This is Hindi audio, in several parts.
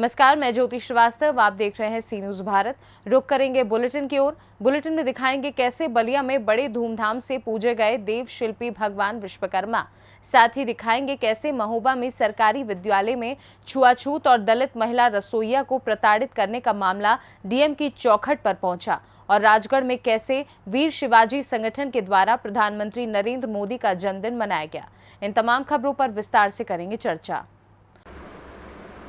नमस्कार, मैं ज्योति श्रीवास्तव। आप देख रहे हैं सी न्यूज भारत। रुक करेंगे बुलेटिन की ओर। बुलेटिन में दिखाएंगे कैसे बलिया में बड़े धूमधाम से पूजे गए देव शिल्पी भगवान विश्वकर्मा। साथ ही दिखाएंगे कैसे महोबा में सरकारी विद्यालय में छुआछूत और दलित महिला रसोइया को प्रताड़ित करने का मामला डीएम की चौखट पर पहुंचा, और राजगढ़ में कैसे वीर शिवाजी संगठन के द्वारा प्रधानमंत्री नरेंद्र मोदी का जन्मदिन मनाया गया। इन तमाम खबरों पर विस्तार से करेंगे चर्चा।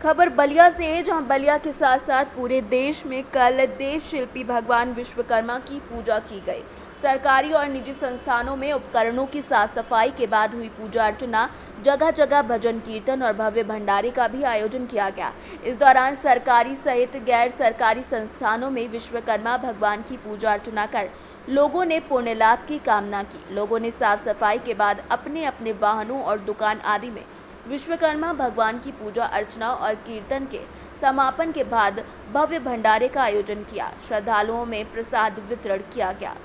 खबर बलिया से है, जहां बलिया के साथ साथ पूरे देश में कल देव शिल्पी भगवान विश्वकर्मा की पूजा की गई। सरकारी और निजी संस्थानों में उपकरणों की साफ सफाई के बाद हुई पूजा अर्चना। जगह जगह भजन कीर्तन और भव्य भंडारे का भी आयोजन किया गया। इस दौरान सरकारी सहित गैर सरकारी संस्थानों में विश्वकर्मा भगवान की पूजा अर्चना कर लोगों ने पुण्य लाभ की कामना की। लोगों ने साफ सफाई के बाद अपने अपने वाहनों और दुकान आदि में विश्वकर्मा भगवान की पूजा अर्चना और कीर्तन के समापन के बाद भव्य भंडारे का आयोजन किया। श्रद्धालुओं में प्रसाद वितरण किया गया।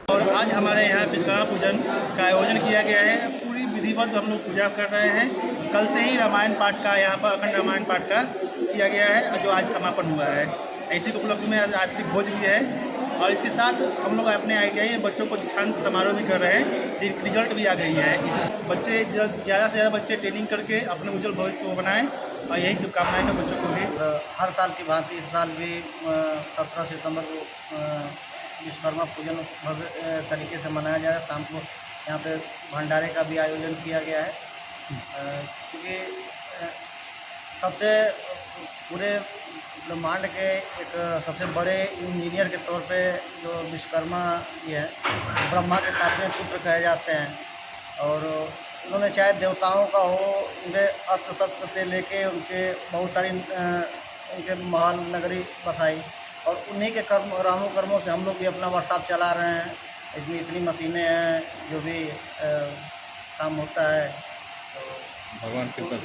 और आज हमारे यहाँ विश्वकर्मा पूजन का आयोजन किया गया है। पूरी विधिवत हम लोग पूजा कर रहे हैं। कल से ही रामायण पाठ का यहाँ पर अखंड रामायण पाठ का किया गया है, जो आज समापन हुआ है। इसी के उपलक्ष्य में आज की भोज भी है, और इसके साथ हम लोग अपने ITI बच्चों को दीक्षांत समारोह भी कर रहे हैं, जिनकी रिजल्ट भी आ गई है। बच्चे ज़्यादा से ज़्यादा बच्चे ट्रेनिंग करके अपने उज्जवल भविष्य को बनाएं, और यही शुभकामनाएं हैं बच्चों को भी। हर साल की भांति इस साल भी 17 सितंबर को विश्वकर्मा पूजन भव्य तरीके से मनाया जा रहा है। शाम को यहाँ पे भंडारे का भी आयोजन किया गया है, क्योंकि सबसे पूरे ब्रह्मांड के एक सबसे बड़े इंजीनियर के तौर पे जो विश्वकर्मा ये है, ब्रह्मा के सातवें पुत्र कहे जाते हैं। और उन्होंने चाहे देवताओं का हो, उनके अस्त्र शस्त्र से लेके उनके बहुत सारी उनके महल नगरी बसाई, और उन्हीं के कर्मों से हम लोग भी अपना वर्कशॉप चला रहे हैं। इसमें इतनी मशीनें हैं, जो भी काम होता है तो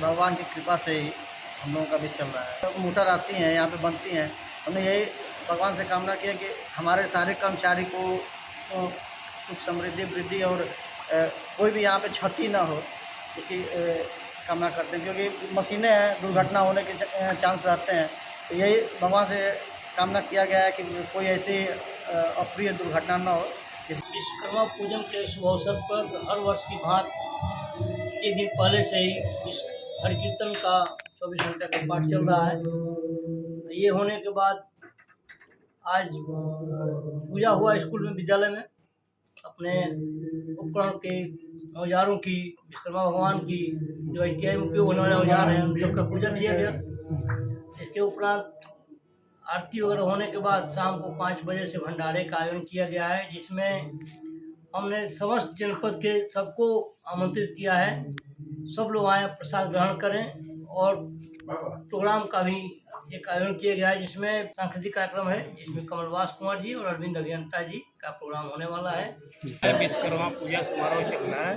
भगवान की कृपा से ही हम लोगों का भी चल रहा है। तो मोटर आती हैं, यहाँ पे बनती हैं। हमने यही भगवान से कामना की है कि हमारे सारे कर्मचारी को सुख समृद्धि वृद्धि और कोई भी यहाँ पे क्षति ना हो, इसकी कामना करते हैं। क्योंकि मशीनें हैं, दुर्घटना होने के चांस रहते हैं, तो यही भगवान से कामना किया गया है कि कोई ऐसी अप्रिय दुर्घटना ना हो। विश्वकर्मा पूजन के शुभ अवसर पर हर वर्ष की भांति एक दिन पहले से ही हर कीर्तन का 24 घंटे का पाठ चल रहा है। ये होने के बाद आज पूजा हुआ स्कूल में, विद्यालय में। अपने उपकरण के औजारों की, विश्वकर्मा भगवान की जो ITI में उपयोग होने वाले औजार हैं, उन सबका पूजा किया गया। इसके उपरांत आरती वगैरह होने के बाद शाम को 5 बजे से भंडारे का आयोजन किया गया है, जिसमें हमने समस्त जनपद के सबको आमंत्रित किया है। सब लोग आए, प्रसाद ग्रहण करें। और प्रोग्राम का भी एक आयोजन किया गया है, जिसमें सांस्कृतिक कार्यक्रम है, जिसमें कमलवास कुमार जी और अरविंद अभियंता जी का प्रोग्राम होने वाला है। विश्वकर्मा पूजा समारोह चल रहा है।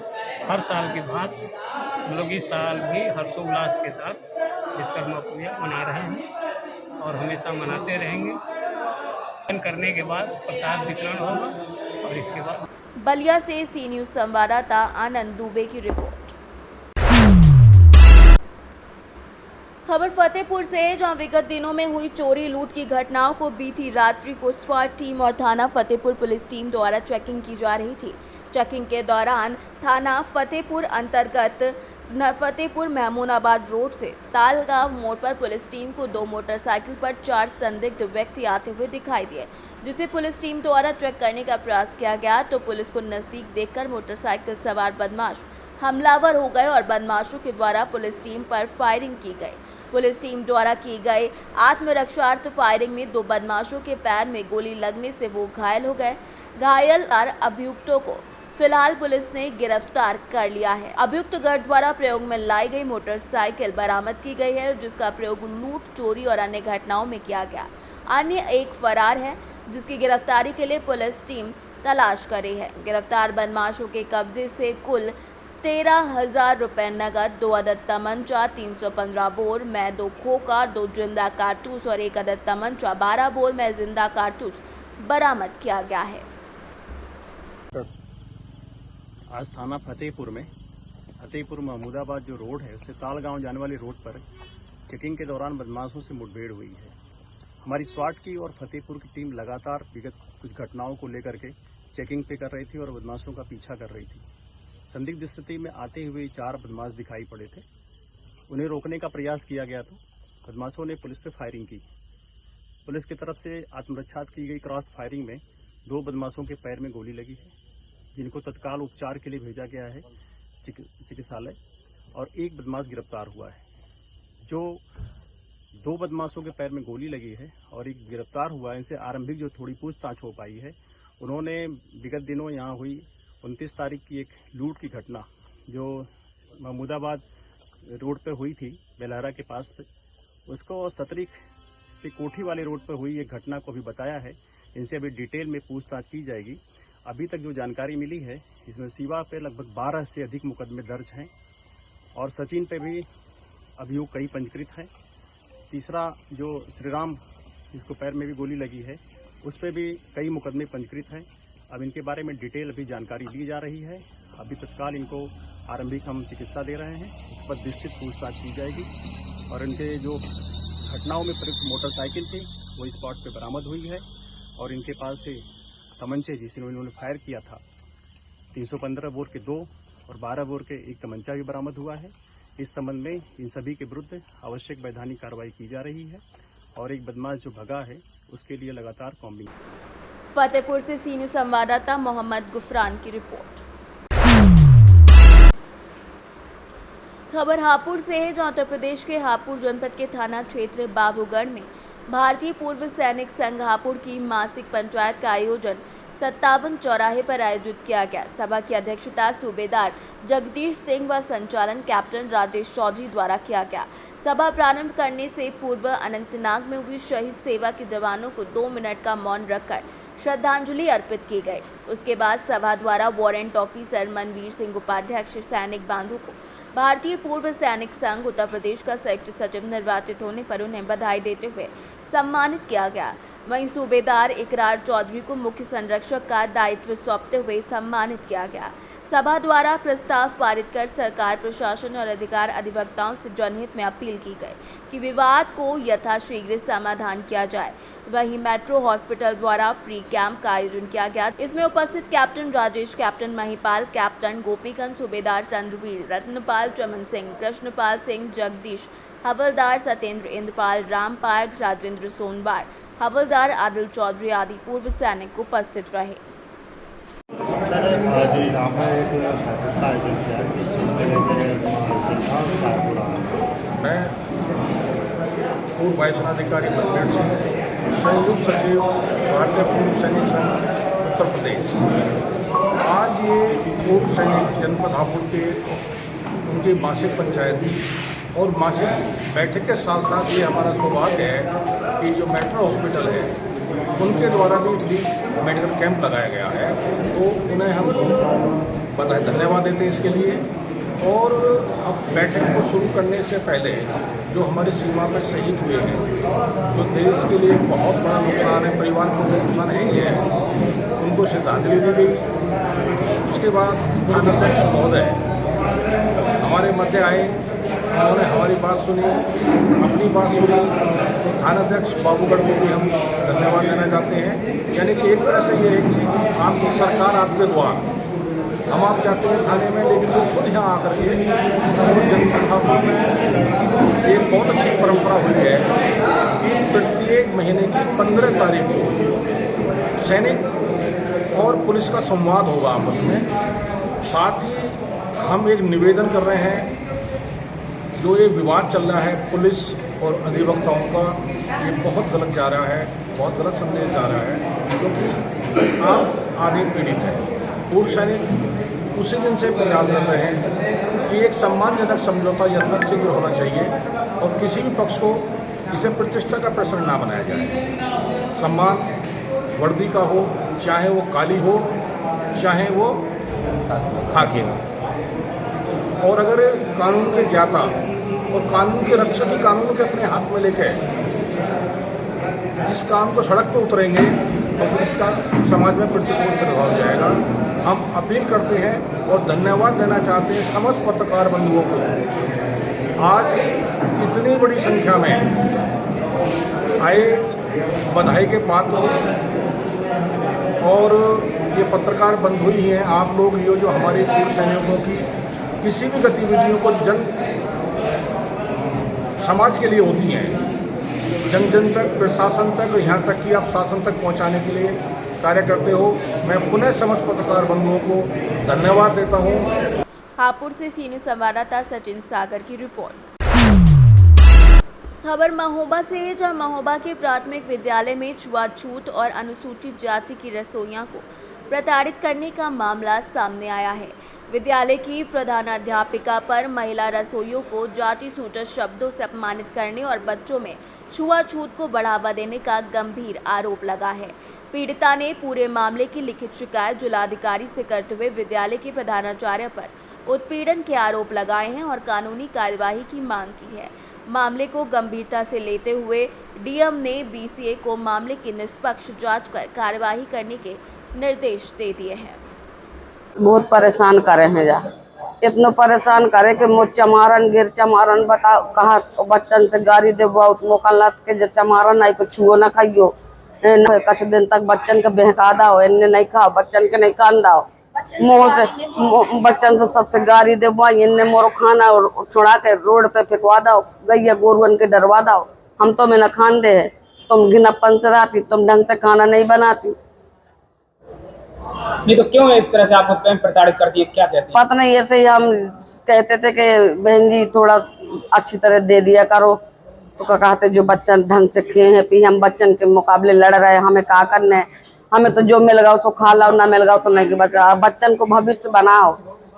हर साल की भांति हम लोग इस साल भी हर्षोल्लास के साथ विश्वकर्मा पूजा मना रहे हैं और हमेशा मनाते रहेंगे। करने के बाद प्रसाद वितरण होगा, और इसके बाद बलिया से सी न्यूज संवाददाता आनंद दुबे की रिपोर्ट। खबर फतेहपुर से है, जहां विगत दिनों में हुई चोरी लूट की घटनाओं को बीती रात्रि को स्वाट टीम और थाना फतेहपुर पुलिस टीम द्वारा चेकिंग की जा रही थी। चेकिंग के दौरान थाना फतेहपुर अंतर्गत फतेहपुर महमूदाबाद रोड से तालगांव मोड़ पर पुलिस टीम को 2 मोटरसाइकिल पर 4 संदिग्ध व्यक्ति आते हुए दिखाई दिए, जिसे पुलिस टीम द्वारा चेक करने का प्रयास किया गया तो पुलिस को नजदीक देखकर मोटरसाइकिल सवार बदमाश हमलावर हो गए और बदमाशों के द्वारा पुलिस टीम पर फायरिंग की गई। पुलिस टीम द्वारा की गई आत्मरक्षार्थ फायरिंग में 2 बदमाशों के पैर में गोली लगने से वो घायल हो गए। घायल अभियुक्तों को फिलहाल पुलिस ने गिरफ्तार कर लिया है। अभियुक्त गढ़ द्वारा प्रयोग में लाई गई मोटरसाइकिल बरामद की गई है, जिसका प्रयोग लूट, चोरी और अन्य घटनाओं में किया गया। अन्य एक फरार है, जिसकी गिरफ्तारी के लिए पुलिस टीम तलाश कर रही है। गिरफ्तार बदमाशों के कब्जे से कुल 13,000 रुपए नगद, 2 अदद तमंचा, 315 बोर में 2 खोखा, 2 जिंदा कारतूस और 1 अदद तमंचा 12 बोर में जिंदा कारतूस बरामद किया गया है। आज थाना फतेहपुर महमूदाबाद जो रोड है, उससे तालगांव जाने वाली रोड पर चेकिंग के दौरान बदमाशों से मुठभेड़ हुई है। हमारी स्वाट की और फतेहपुर की टीम लगातार विगत कुछ घटनाओं को लेकर के चेकिंग पे कर रही थी और बदमाशों का पीछा कर रही थी। संदिग्ध स्थिति में आते हुए 4 बदमाश दिखाई पड़े थे। उन्हें रोकने का प्रयास किया गया तो बदमाशों ने पुलिस पे फायरिंग की। पुलिस की तरफ से आत्मरक्षा की गई क्रॉस फायरिंग में 2 बदमाशों के पैर में गोली लगी है, जिनको तत्काल उपचार के लिए भेजा गया है चिकित्सालय, और 1 बदमाश गिरफ्तार हुआ है। जो 2 बदमाशों के पैर में गोली लगी है और 1 गिरफ्तार हुआ है, इनसे आरंभिक जो थोड़ी पूछताछ हो पाई है, उन्होंने विगत दिनों यहाँ हुई 29 तारीख की एक लूट की घटना जो महमूदाबाद रोड पर हुई थी, बेलहरा के पास, उसको सतरिक से कोठी वाले रोड पर हुई एक घटना को भी बताया है। इनसे अभी डिटेल में पूछताछ की जाएगी। अभी तक जो जानकारी मिली है, इसमें शिवा पे लगभग 12 से अधिक मुकदमे दर्ज हैं और सचिन पे भी अभियोग कई पंजीकृत हैं। तीसरा जो श्रीराम, जिसको पैर में भी गोली लगी है, उस पर भी कई मुकदमे पंजीकृत हैं। अब इनके बारे में डिटेल अभी जानकारी ली जा रही है। अभी तत्काल इनको आरंभिक हम चिकित्सा दे रहे हैं, इस पर विस्तृत पूछताछ की जाएगी और इनके जो घटनाओं में प्रयुक्त मोटरसाइकिल थी वो स्पॉट पे बरामद हुई है और इनके पास से तमंचे, जिसमें इन्होंने फायर किया था, 315 बोर के 2 और 12 बोर के 1 तमंचा भी बरामद हुआ है। इस संबंध में इन सभी के विरुद्ध आवश्यक वैधानिक कार्रवाई की जा रही है और एक बदमाश जो भगा है उसके लिए लगातार कॉम्बिंग। फतेहपुर से सीनियर संवाददाता मोहम्मद गुफरान की रिपोर्ट। खबर हापुड़ से है, जहां उत्तर प्रदेश के हापुड़ जनपद के थाना क्षेत्र बाबूगढ़ में भारतीय पूर्व सैनिक संघ हापुड़ की मासिक पंचायत का आयोजन 57 चौराहे पर आयोजित किया गया। सभा की अध्यक्षता सूबेदार जगदीश सिंह व संचालन कैप्टन राजेश चौधरी द्वारा किया गया। सभा प्रारंभ करने से पूर्व अनंतनाग में हुई शहीद सेवा के जवानों को 2 मिनट का मौन रखकर श्रद्धांजलि अर्पित की गई। उसके बाद सभा द्वारा वारंट ऑफिसर मनवीर सिंह उपाध्यक्ष सैनिक बांधु को भारतीय पूर्व सैनिक संघ उत्तर प्रदेश का संयुक्त सचिव निर्वाचित होने पर उन्हें बधाई देते हुए सम्मानित किया गया। वहीं सूबेदार इकरार चौधरी को मुख्य संरक्षक का दायित्व सौंपते हुए सम्मानित किया गया। सभा द्वारा प्रस्ताव पारित कर सरकार, प्रशासन और अधिकार अधिवक्ताओं से जनहित में अपील की गई कि विवाद को यथाशीघ्र समाधान किया जाए। वहीं मेट्रो हॉस्पिटल द्वारा फ्री कैंप का आयोजन किया गया। इसमें उपस्थित captain Rajesh, captain Mahipal, captain Gopikant, सूबेदार चंद्रवीर, रत्नपाल, चमन सिंह, कृष्णपाल सिंह, जगदीश, हवलदार सत्येंद्र, इंद्रपाल, रामपाल, राजवेंद्र सोनवार, हवलदार आदिल चौधरी आदि पूर्व सैनिक उपस्थित रहे। आज यहाँ पर एक बैठक का आयोजन किया है, जिस चीज़ के लेकर मैं पूर्व वायुसेनाधिकारी बलदेव सिंह, संयुक्त सचिव भारतीय पूर्व सैनिक संघ उत्तर प्रदेश। आज ये पूर्व सैनिक जनपद हापुड़ के उनकी मासिक पंचायती और मासिक बैठक के साथ साथ ये हमारा सौभाग्य है कि जो मेट्रो हॉस्पिटल है उनके द्वारा भी फ्री मेडिकल कैंप लगाया गया है, तो उन्हें हम बधाई धन्यवाद देते हैं इसके लिए। और अब बैठक को शुरू करने से पहले जो हमारी सीमा पर शहीद हुए हैं, जो देश के लिए बहुत बड़ा नुकसान है, परिवार को नुकसान है ही है, उनको श्रद्धांजलि दी गई। उसके बाद थानाध्यक्ष महोदय हमारे मध्य आए, उन्होंने हमारी बात सुनी, अपनी बात सुनी, तो थानाध्यक्ष बाबूगढ़ को भी हम धन्यवाद देना चाहते हैं। यानी कि एक तरह से ये है कि आपकी सरकार आपके द्वार, हम आप जाते हैं थाने में, लेकिन वो खुद यहाँ आकर के जनपद हापुड़ में एक बहुत अच्छी परंपरा हुई है कि प्रत्येक महीने की 15 तारीख को सैनिक और पुलिस का संवाद होगा आपस में। साथ ही हम एक निवेदन कर रहे हैं, जो ये विवाद चल रहा है पुलिस और अधिवक्ताओं का, ये बहुत गलत जा रहा है, बहुत गलत संदेश जा रहा है, क्योंकि आप आदमी पीड़ित है। पूर्व सैनिक उसी दिन से प्रयास कर रहे हैं कि एक सम्मानजनक समझौता यथाशीघ्र होना चाहिए और किसी भी पक्ष को इसे प्रतिष्ठा का प्रश्न ना बनाया जाए। सम्मान वर्दी का हो, चाहे वो काली हो, चाहे वो खाकी हो। और अगर कानून के ज्ञाता और कानून के रक्षक ही कानून के अपने हाथ में लेके इस काम को सड़क पर उतरेंगे तो इसका समाज में प्रतिकूल प्रभाव जाएगा। हम अपील करते हैं और धन्यवाद देना चाहते हैं समस्त पत्रकार बंधुओं को। आज इतनी बड़ी संख्या में आए, बधाई के पात्र हो। और ये पत्रकार बंधु ही हैं आप लोग, ये जो हमारे पूर्व सैनिकों की किसी भी गतिविधियों को जन समाज के लिए होती हैं, जन जन तक, प्रशासन तक, यहाँ तक कि आप शासन तक पहुँचाने के लिए कार्य करते हो। मैं पुनः समस्त पत्रकार बंधुओं को धन्यवाद देता हूँ। हापुड़ से सीनियर संवाददाता सचिन सागर की रिपोर्ट। खबर महोबा से है, जहां महोबा के प्राथमिक विद्यालय में छुआछूत और अनुसूचित जाति की रसोइयों को प्रताड़ित करने का मामला सामने आया है। विद्यालय की प्रधानाध्यापिका पर महिला रसोइयों को जाति सूचक शब्दों से अपमानित करने और बच्चों में छुआछूत को बढ़ावा देने का गंभीर आरोप लगा है। पीड़िता ने पूरे मामले की लिखित शिकायत जिलाधिकारी से करते हुए विद्यालय के प्रधानाचार्य पर उत्पीड़न के आरोप लगाए हैं और कानूनी कार्यवाही की मांग की है। मामले को गंभीरता से लेते हुए डीएम ने बीसीए को मामले की निष्पक्ष जांच कर कार्यवाही करने के निर्देश दे दिए हैं। बहुत परेशान करे हैं जा, इतना परेशान करे कि मुझ चमारन गिर चमारन बता कहा तो बच्चन से गाड़ी दे बहुत मौका लत के जो चमारन आई कुछ छुओ ना खाइयो, कुछ दिन तक बच्चन के बहका दाओ, इन्ने नहीं खाओ, बच्चन के नहीं कान दाओ, मुँह से बच्चन से सबसे गाड़ी दे इन्ने मोरो खाना और छुड़ा के रोड पे फेंकवा दाओ, गैया गोरुअन के डरवा दाओ, हम तो में न खान दे है, तुम घिनप्पन से रहती, तुम ढंग से खाना नहीं बनाती। नहीं तो क्यों इस तरह से आपको प्रेम प्रताड़ित कर दिए, क्या कहते हैं? पता नहीं, ऐसे ही हम कहते थे कि बहन जी थोड़ा अच्छी तरह दे दिया करो, तो क्या कहते जो बच्चन ढंग से खे हैं पी, हम बच्चन के मुकाबले लड़ रहे हैं, हमें क्या करना है, हमें तो जो मिल गया उसको खा लो, ना मिल गया तो नहीं। बच्चन को भविष्य बनाओ,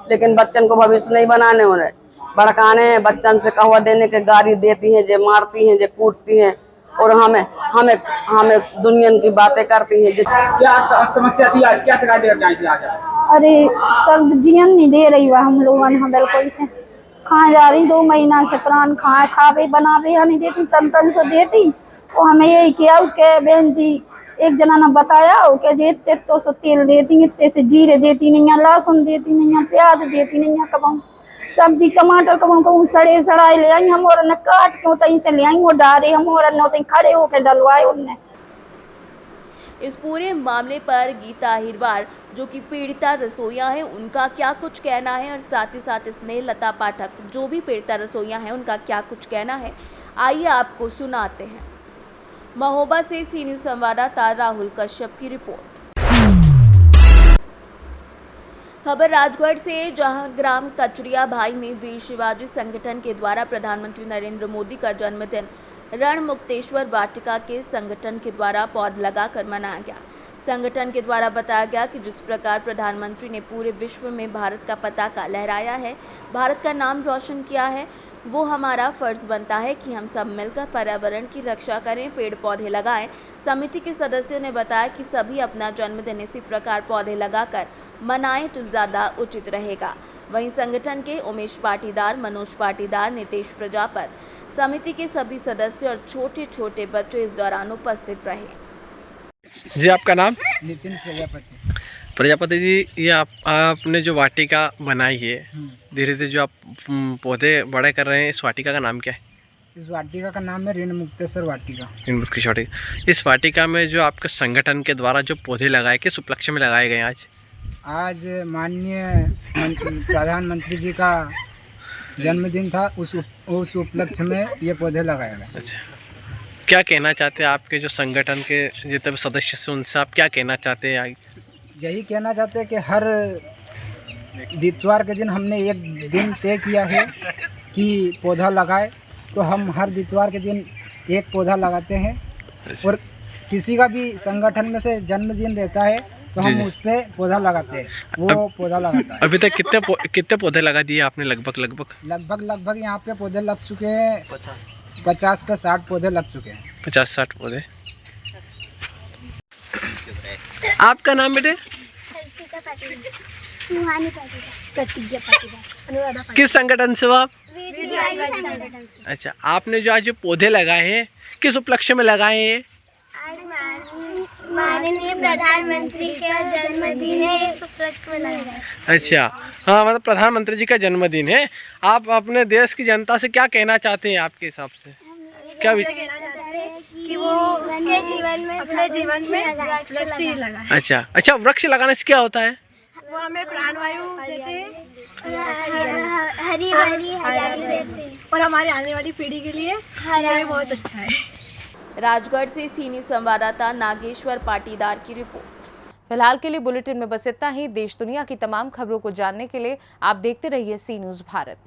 लेकिन बच्चन को भविष्य नहीं बनाने उन्हें भड़काने हैं, बच्चन से कहवा देने के गाड़ी देती हैं, जे मारती हैं, जे कूटती हैं, और हमें दुनिया की बातें करती हैं। क्या समस्या थी आज, क्या शिकायत देकर आई थी आज? अरे सब्जियां नहीं दे रही हुआ हम लोगों ने बिल्कुल से, खा जा रही 2 महीना से प्राण खावे बनावे नहीं देती, तन से देती। और हमें यही किया के बहन जी एक जना ने बताया कि जे इतने तो से तेल देती, इतने से जीरे देती नहीं है, लहसुन देती नहीं है, प्याज देती नहीं है, कब सब्जी टमाटर कब सड़े सड़ाए ले आई, हम और न काट के तहीं से ले आई, वो डारे हम और न तहीं खड़े होकर डलवाए उनने। इस पूरे मामले पर गीता अहिरवार जो कि पीड़िता रसोइया है उनका क्या कुछ कहना है, और साथ ही साथ स्नेहलता पाठक जो भी पीड़िता रसोइया है उनका क्या कुछ कहना है, आइए आपको सुनाते हैं। महोबा से सीनियर संवाददाता राहुल कश्यप की रिपोर्ट। खबर राजगढ़ से, जहां ग्राम कचरिया भाई में वीर शिवाजी संगठन के द्वारा प्रधानमंत्री नरेंद्र मोदी का जन्मदिन रणमुक्तेश्वर वाटिका के संगठन के द्वारा पौध लगाकर मनाया गया। संगठन के द्वारा बताया गया कि जिस प्रकार प्रधानमंत्री ने पूरे विश्व में भारत का पताका लहराया है, भारत का नाम रोशन किया है, वो हमारा फर्ज बनता है कि हम सब मिलकर पर्यावरण की रक्षा करें, पेड़ पौधे लगाएं। समिति के सदस्यों ने बताया कि सभी अपना जन्मदिन इसी प्रकार पौधे लगाकर मनाएं तो ज़्यादा उचित रहेगा। वहीं संगठन के उमेश पाटीदार, मनोज पाटीदार, नितेश प्रजापत, समिति के सभी सदस्य और छोटे छोटे बच्चे इस दौरान उपस्थित रहे। जी आपका नाम? नितिन प्रजापति। प्रजापति जी, ये आपने जो वाटिका बनाई है, धीरे धीरे जो आप पौधे बड़े कर रहे हैं, इस वाटिका का नाम क्या है? इस वाटिका का नाम है ऋणमुक्तेश्वर वाटिका। ऋणमुक्तेश्वर वाटिका। इस वाटिका में जो आपके संगठन के द्वारा जो पौधे लगाए, किस उपलक्ष्य में लगाए गए आज? आज माननीय प्रधानमंत्री जी का जन्मदिन था, उस उपलक्ष्य में ये पौधे लगाए गए। अच्छा, क्या कहना चाहते हैं आपके जो संगठन के जितने भी सदस्य हैं उनसे आप क्या कहना चाहते हैं? यही कहना चाहते हैं कि हर दितवार के दिन हमने एक दिन तय किया है कि पौधा लगाए, तो हम हर दितवार के दिन एक पौधा लगाते हैं। और किसी का भी संगठन में से जन्मदिन रहता है तो हम उस पर पौधा लगाते हैं, वो पौधा लगाता है। अभी तक कितने पौधे लगा दिए आपने? लगभग यहाँ पे पौधे लग चुके हैं 50 से 60 पौधे लग चुके हैं। 50-60 पौधे। आपका नाम बेटे? किस संगठन से हो आप? अच्छा, आपने जो आज जो पौधे लगाए हैं किस उपलक्ष्य में लगाए हैं? माननीय प्रधानमंत्री का जन्मदिन है, इस उपलक्ष्य में लगाया। अच्छा, हाँ, मतलब प्रधानमंत्री जी का जन्मदिन है। आप अपने देश की जनता से क्या कहना चाहते हैं आपके हिसाब से? क्या कहना चाहते हैं कि वो उसके जीवन में अपने जीवन में वृक्ष लगाए। अच्छा, वृक्ष लगाने से क्या होता है? वो हमें प्राणवायु देते हैं, हरी भरी हरियाली देते हैं और हमारे आने वाली पीढ़ी के लिए ये बहुत अच्छा है। राजगढ़ से सीनियर संवाददाता नागेश्वर पाटीदार की रिपोर्ट। फिलहाल के लिए बुलेटिन में बस इतना ही। देश दुनिया की तमाम खबरों को जानने के लिए आप देखते रहिए सी न्यूज़ भारत।